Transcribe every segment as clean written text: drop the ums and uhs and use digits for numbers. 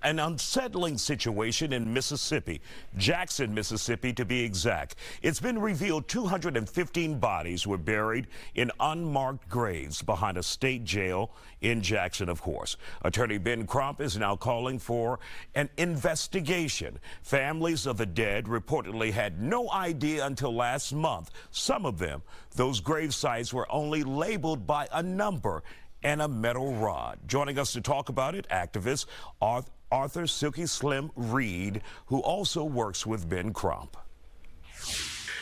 An unsettling situation in Mississippi, Jackson, Mississippi to be exact. It's been revealed 215 bodies were buried in unmarked graves behind a state jail in Jackson, of course. Attorney Ben Crump is now calling for an investigation. Families of the dead reportedly had no idea until last month. Some of them, those grave sites were only labeled by a number and a metal rod. Joining us to talk about it, activist Arthur Silky Slim Reed, who also works with Ben Crump.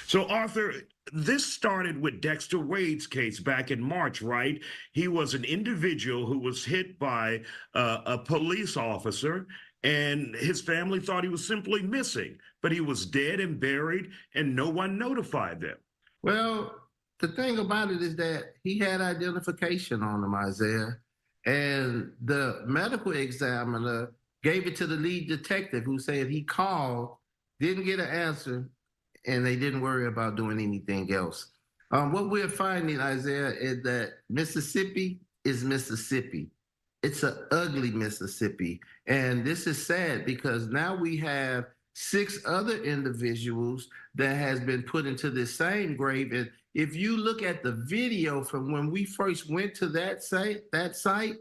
So, Arthur, this started with Dexter Wade's case back in March, right? He was an individual who was hit by a police officer, and his family thought he was simply missing, but he was dead and buried, and no one notified them. Well, the thing about it is that he had identification on him, Isaiah, and the medical examiner gave it to the lead detective, who said he called, didn't get an answer, and they didn't worry about doing anything else. What we're finding, Isaiah, is that Mississippi is Mississippi. It's an ugly Mississippi. And this is sad because now we have 6 other individuals that has been put into this same grave. And if you look at the video from when we first went to that site,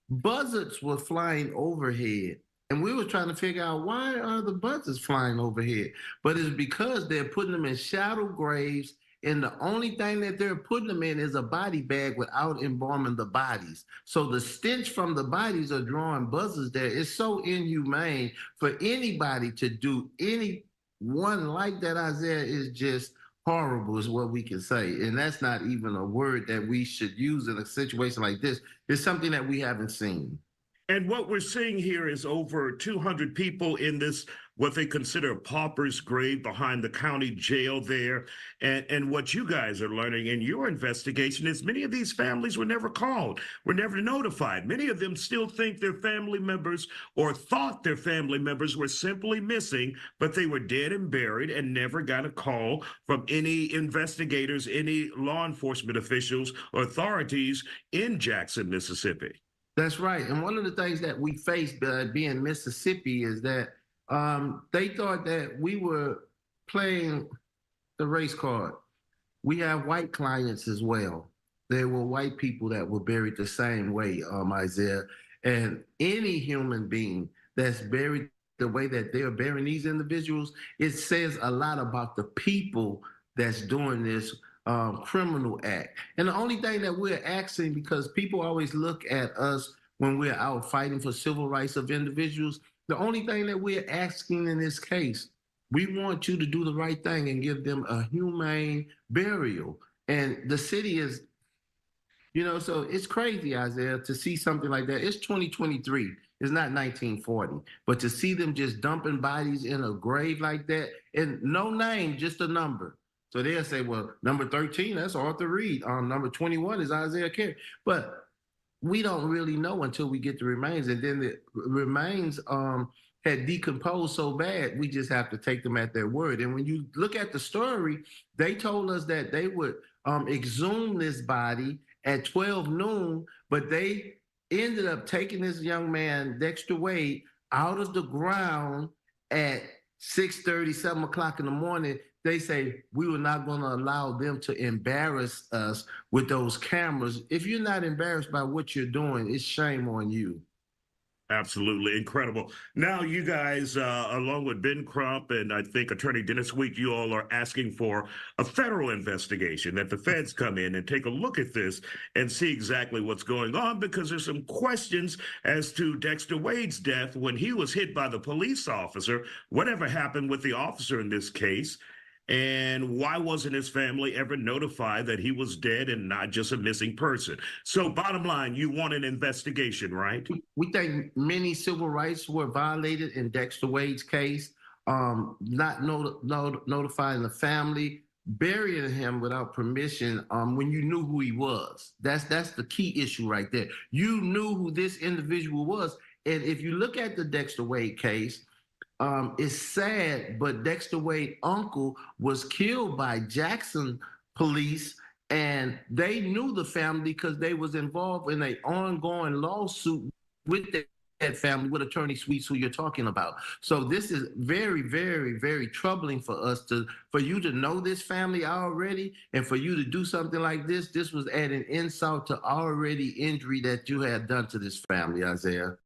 buzzards were flying overhead. And we were trying to figure out, why are the buzzards flying overhead? But it's because they're putting them in shallow graves, and the only thing that they're putting them in is a body bag without embalming the bodies. So the stench from the bodies are drawing buzzards there. It's so inhumane for anybody to do anyone like that, Isaiah, is just horrible is what we can say. And that's not even a word that we should use in a situation like this. It's something that we haven't seen. And what we're seeing here is over 200 people in this, what they consider a pauper's grave behind the county jail there. And what you guys are learning in your investigation is many of these families were never called, were never notified. Many of them still think their family members or thought their family members were simply missing, but they were dead and buried and never got a call from any investigators, any law enforcement officials or authorities in Jackson, Mississippi. That's right. And one of the things that we faced being Mississippi is that they thought that we were playing the race card. We have white clients as well. There were white people that were buried the same way, Isaiah. And any human being that's buried the way that they're burying these individuals, it says a lot about the people that's doing this criminal act. And the only thing that we're asking, because people always look at us when we're out fighting for civil rights of individuals, the only thing that we're asking in this case, we want you to do the right thing and give them a humane burial. And the city is, so it's crazy, Isaiah, to see something like that. It's 2023. It's not 1940. But to see them just dumping bodies in a grave like that, and no name, just a number. So they'll say, well, number 13, that's Arthur Reed. Number 21 is Isaiah Carey. But we don't really know until we get the remains. And then the remains had decomposed so bad, we just have to take them at their word. And when you look at the story, they told us that they would exhume this body at 12 noon, but they ended up taking this young man, Dexter Wade, out of the ground at 6:30, 7 o'clock in the morning. They say, we were not going to allow them to embarrass us with those cameras. If you're not embarrassed by what you're doing, it's shame on you. Absolutely incredible. Now, you guys, along with Ben Crump and I think Attorney Dennis Week, you all are asking for a federal investigation, that the feds come in and take a look at this and see exactly what's going on, because there's some questions as to Dexter Wade's death when he was hit by the police officer. Whatever happened with the officer in this case? And why wasn't his family ever notified that he was dead and not just a missing person? So bottom line, you want an investigation, right? We think many civil rights were violated in Dexter Wade's case, not notifying the family, burying him without permission when you knew who he was. That's the key issue right there. You knew who this individual was. And if you look at the Dexter Wade case, it's sad, but Dexter Wade's uncle was killed by Jackson police, and they knew the family because they was involved in an ongoing lawsuit with family with attorney Sweets, who you're talking about. So this is very, very, very troubling for us for you to know this family already, and for you to do something like this. This was adding insult to already injury that you had done to this family, Isaiah.